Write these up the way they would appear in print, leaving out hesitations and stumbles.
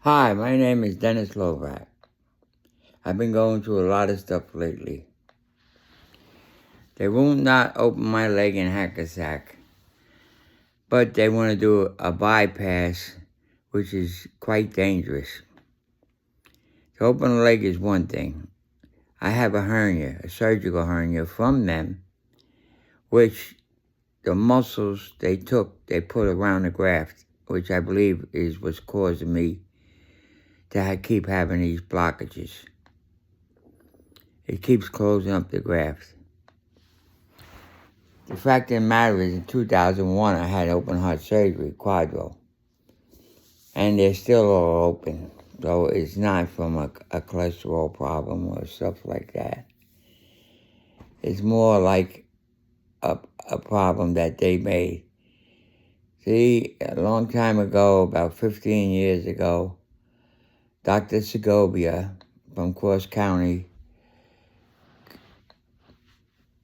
Hi, my name is Dennis Lovak. I've been going through a lot of stuff lately. They will not open my leg in Hackensack, but they want to do a bypass, which is quite dangerous. To open a leg is one thing. I have a hernia, a surgical hernia from them, which the muscles they put around the graft, which I believe is what's causing me to keep having these blockages. It keeps closing up the graft. The fact of the matter is, in 2001, I had open heart surgery, quadro, and they're still all open. So it's not from a cholesterol problem or stuff like that. It's more like a problem that they made. See, a long time ago, about 15 years ago, Dr. Segovia from Cross County,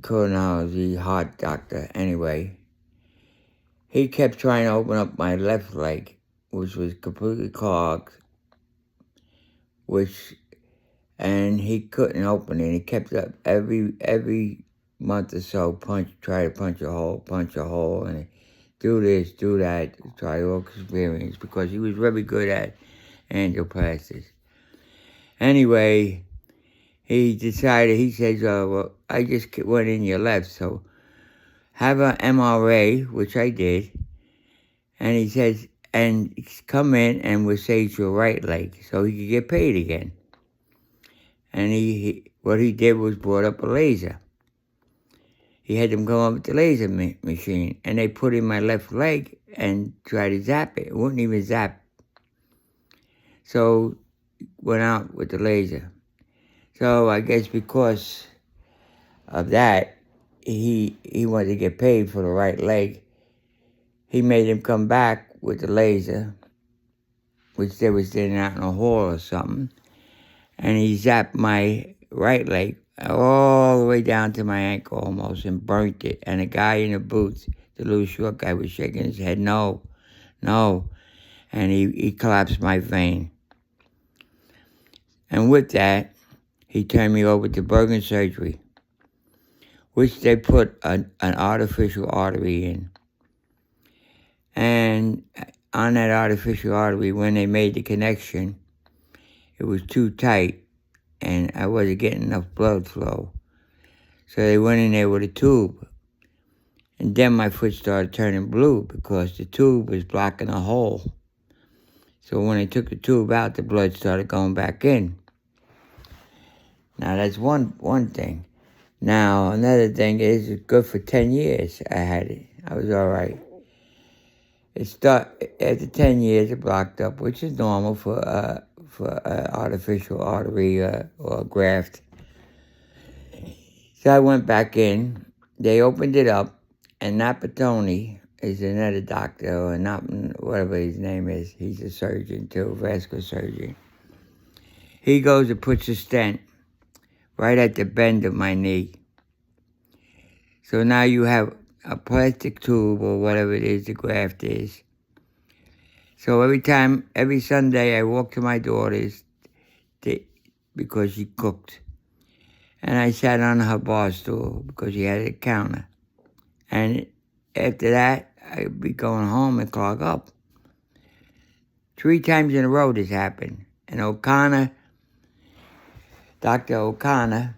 cardiology, heart doctor, anyway, he kept trying to open up my left leg, which was completely clogged, and he couldn't open it. He kept up every month or so, try to punch a hole, and do this, do that, try to experience, because he was very good at angioplasties. Anyway, he decided, he says, well, I just went in your left, so have an MRA, which I did, and he says, and come in and we'll sage your right leg so he could get paid again. And what he did was brought up a laser. He had them come up with the laser machine, and they put in my left leg and tried to zap it. It wouldn't even zap. So went out with the laser. So I guess because of that, he wanted to get paid for the right leg. He made him come back with the laser, which they was sitting out in a hall or something, and he zapped my right leg all the way down to my ankle almost and burnt it. And the guy in the booth, the little short guy, was shaking his head, no. And he collapsed my vein. And with that, he turned me over to Bergen Surgery, which they put an artificial artery in. And on that artificial artery, when they made the connection, it was too tight, and I wasn't getting enough blood flow. So they went in there with a tube. And then my foot started turning blue because the tube was blocking a hole. So when they took the tube out, the blood started going back in. Now that's one thing. Now another thing is, it's good for 10 years I had it. I was all right. After 10 years, it blocked up, which is normal for artificial artery or graft. So I went back in. They opened it up, and Napatoni is another doctor, or whatever his name is. He's a surgeon too, vascular surgeon. He goes and puts a stent right at the bend of my knee. So now you have a plastic tube or whatever it is the graft is. So every Sunday I walk to my daughter's because she cooked. And I sat on her bar stool because she had a counter. And after that, I'd be going home and clog up. 3 times in a row this happened. And Dr. O'Connor,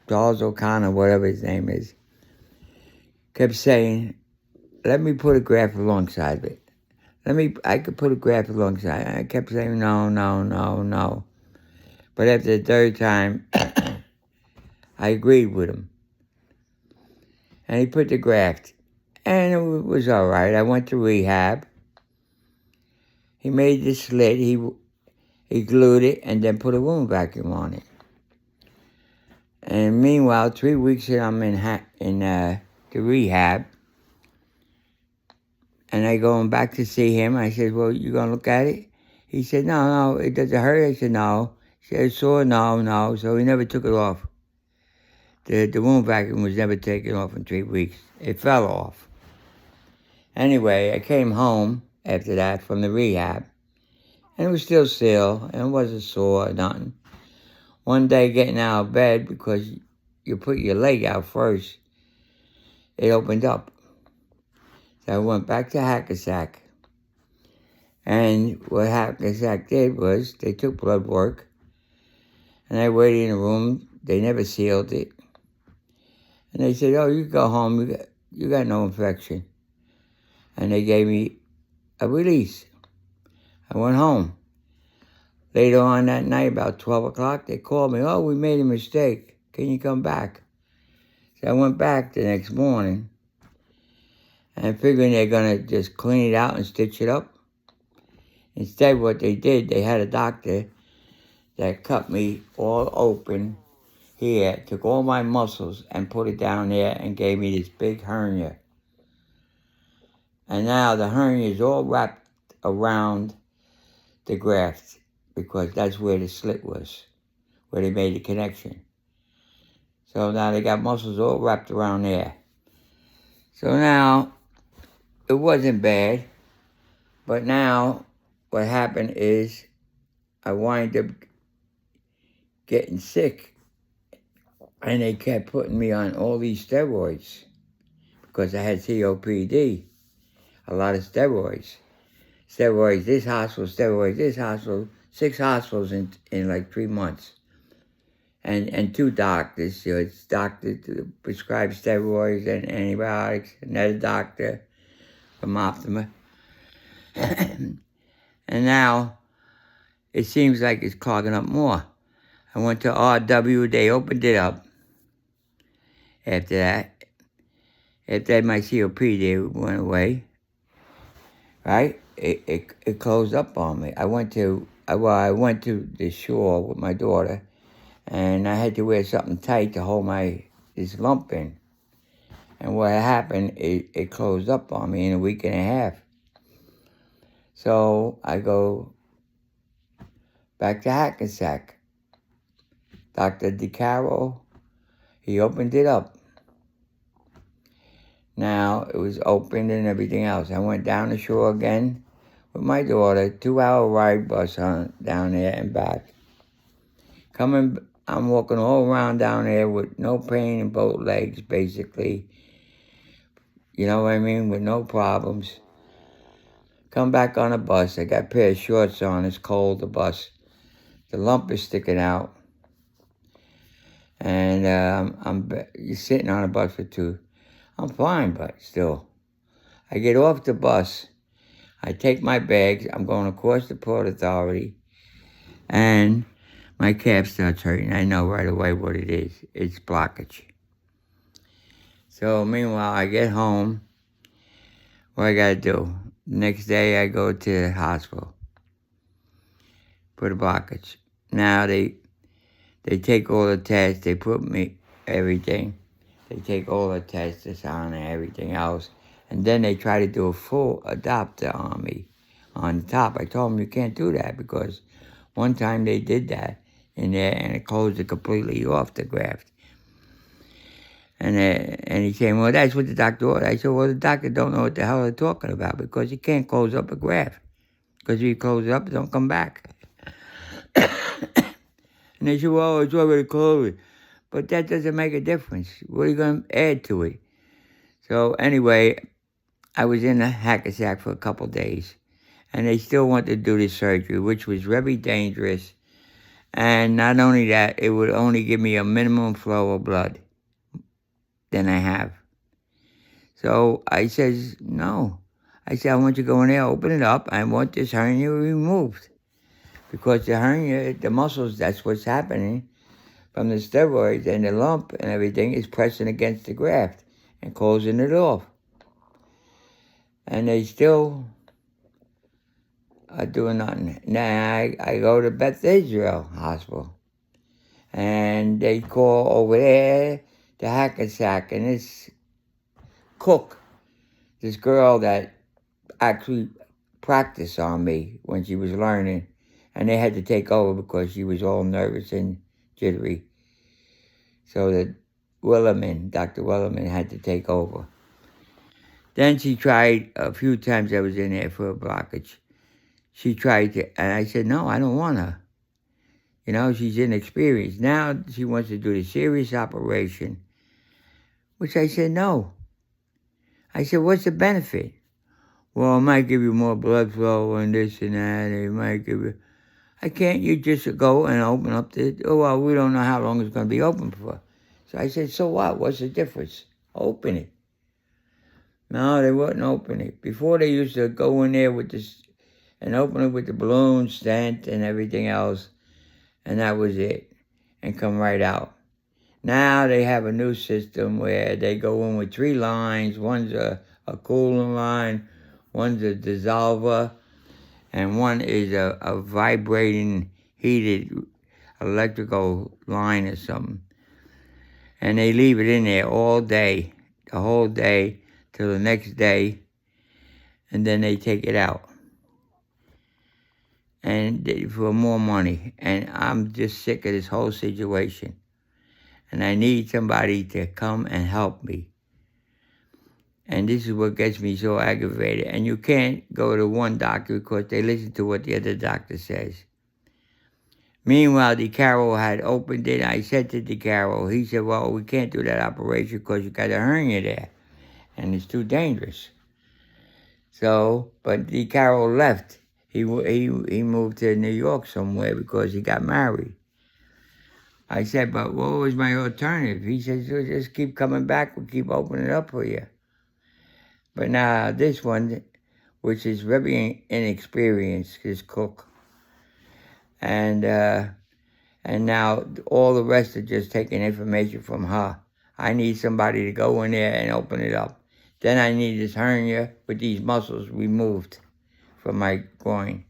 Charles O'Connor, whatever his name is, kept saying, let me put a graft alongside of it. I could put a graft alongside. I kept saying, no. But after the third time, I agreed with him. And he put the graft. And it was all right. I went to rehab. He made the slit. He glued it and then put a wound vacuum on it. And meanwhile, 3 weeks that I'm in the rehab, and I going back to see him. I said, well, you going to look at it? He said, no, it doesn't hurt. I said, no. He said, sore? No. So he never took it off. The wound vacuum was never taken off in 3 weeks. It fell off. Anyway, I came home after that from the rehab, And it was still sore, and it wasn't sore or nothing. One day getting out of bed, because you put your leg out first, it opened up. So I went back to Hackensack. And what Hackensack did was they took blood work, and I waited in a room. They never sealed it. And they said, "Oh, you go home. You got no infection." And they gave me a release. I went home. Later on that night, about 12 o'clock, they called me. "Oh, we made a mistake. Can you come back?" So I went back the next morning, and figuring they're going to just clean it out and stitch it up. Instead, what they did, they had a doctor that cut me all open here, took all my muscles and put it down there and gave me this big hernia. And now the hernia is all wrapped around the graft, because that's where the slit was, where they made the connection. So now they got muscles all wrapped around there. So now, it wasn't bad, but now what happened is I wind up getting sick, and they kept putting me on all these steroids because I had COPD, a lot of steroids. Steroids this hospital, steroids this hospital, 6 hospitals in like 3 months. And 2 doctors. So it's doctor to prescribe steroids and antibiotics, another doctor from Optima. And now it seems like it's clogging up more. I went to RW, they opened it up. After that, my COPD went away, right? It closed up on me. I went to the shore with my daughter, and I had to wear something tight to hold this lump in. And what happened, it closed up on me in a week and a half. So I go back to Hackensack. Dr. DeCaro, he opened it up. Now it was opened and everything else. I went down the shore again with my daughter, 2-hour ride bus down there and back. I'm walking all around down there with no pain in both legs, basically. You know what I mean? With no problems. Come back on a bus. I got a pair of shorts on. It's cold, the bus. The lump is sticking out. And I'm sitting on a bus for 2. I'm fine, but still. I get off the bus. I take my bags. I'm going across the Port Authority. And my calf starts hurting. I know right away what it is. It's blockage. So meanwhile, I get home. What I got to do? The next day, I go to the hospital for the blockage. Now they take all the tests. They put me everything. They take all the tests on and everything else. And then they try to do a full adapter on me on the top. I told them you can't do that, because one time they did that in there and it closed it completely off the graft. And he said, "Well, that's what the doctor ordered." I said, "Well, the doctor don't know what the hell they're talking about, because you can't close up a graft. Because if you close it up, it don't come back." And they said, "Well, it's already closed." But that doesn't make a difference. What are you going to add to it? So anyway, I was in the Hackensack for a couple days. And they still wanted to do this surgery, which was very dangerous. And not only that, it would only give me a minimum flow of blood than I have. So I says, "No." I said, "I want you to go in there, open it up. I want this hernia removed." Because the hernia, the muscles, that's what's happening from the steroids, and the lump and everything is pressing against the graft and closing it off. And they still are doing nothing. Now I go to Beth Israel Hospital, and they call over there to Hackensack, and this cook, this girl that actually practiced on me when she was learning, and they had to take over because she was all nervous and jittery. So that Dr. Wellerman had to take over. Then she tried a few times. I was in there for a blockage. she tried to, and I said, no, I don't want her. You know, she's inexperienced. Now she wants to do the serious operation, which I said, no. I said, what's the benefit? Well, it might give you more blood flow and this and that. It might give you... I can't you just go and open up the... Oh, well, we don't know how long it's going to be open for. So I said, so what? What's the difference? Open it. No, they wouldn't open it. Before they used to go in there with this and open it with the balloon, stent, and everything else, and that was it, and come right out. Now they have a new system where they go in with 3 lines. One's a cooling line, one's a dissolver, and one is a vibrating, heated electrical line or something. And they leave it in there all day, the whole day, till the next day, and then they take it out. And for more money. And I'm just sick of this whole situation. And I need somebody to come and help me. And this is what gets me so aggravated. And you can't go to one doctor because they listen to what the other doctor says. Meanwhile, DeCarroll had opened it. I said to DeCarroll, he said, well, we can't do that operation because you got a hernia there. And it's too dangerous. So, but DeCarroll left. He moved to New York somewhere because he got married. I said, but what was my alternative? He said, so just keep coming back. We'll keep opening it up for you. But now this one, which is very inexperienced, is cook. And now all the rest are just taking information from her. I need somebody to go in there and open it up. Then I need this hernia with these muscles removed from my groin.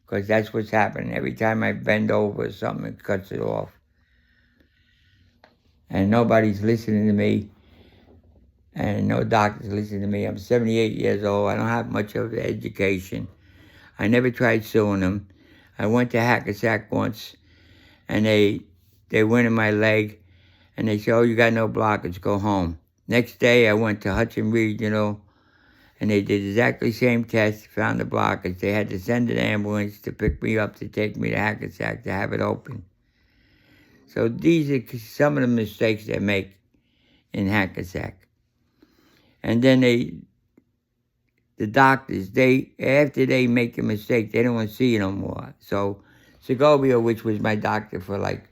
Because that's what's happening. Every time I bend over or something, it cuts it off. And nobody's listening to me. And no doctors listening to me. I'm 78 years old. I don't have much of an education. I never tried suing them. I went to Hackensack once, and they went in my leg, and they said, oh, you got no blockage, go home. Next day, I went to Hudson Regional, and they did exactly the same test, found the blockage. They had to send an ambulance to pick me up to take me to Hackensack to have it open. So these are some of the mistakes they make in Hackensack. And then the doctors, after they make a mistake, they don't want to see you no more. So Segovia, which was my doctor for like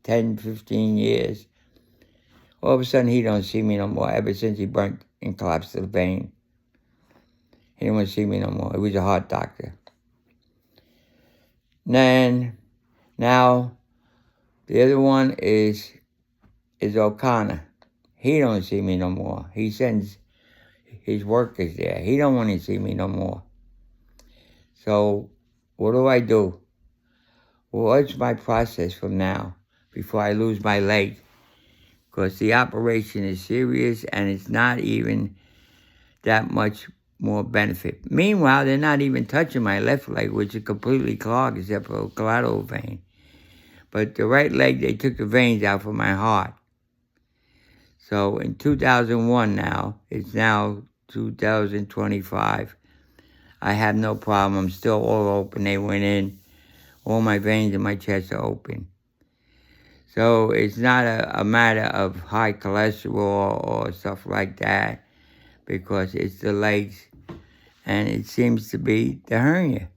10, 15 years, all of a sudden he don't see me no more ever since he burnt and collapsed the vein. He didn't want to see me no more. He was a heart doctor. Then, now, the other one is O'Connor. He don't see me no more. He sends his workers there. He don't want to see me no more. So, what do? What's my process from now before I lose my leg? Because the operation is serious and it's not even that much more benefit. Meanwhile, they're not even touching my left leg, which is completely clogged except for a collateral vein. But the right leg, they took the veins out from my heart. So in 2001 now, it's now 2025, I have no problem. I'm still all open. They went in. All my veins in my chest are open. So it's not a matter of high cholesterol or stuff like that, because it's the legs, and it seems to be the hernia.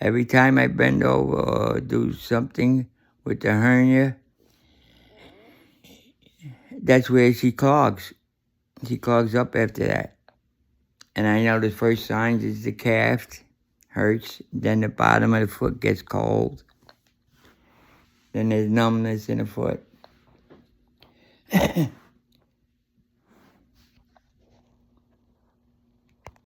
Every time I bend over or do something with the hernia, that's where she clogs. She clogs up after that. And I know the first signs is the calf hurts, then the bottom of the foot gets cold, then there's numbness in the foot.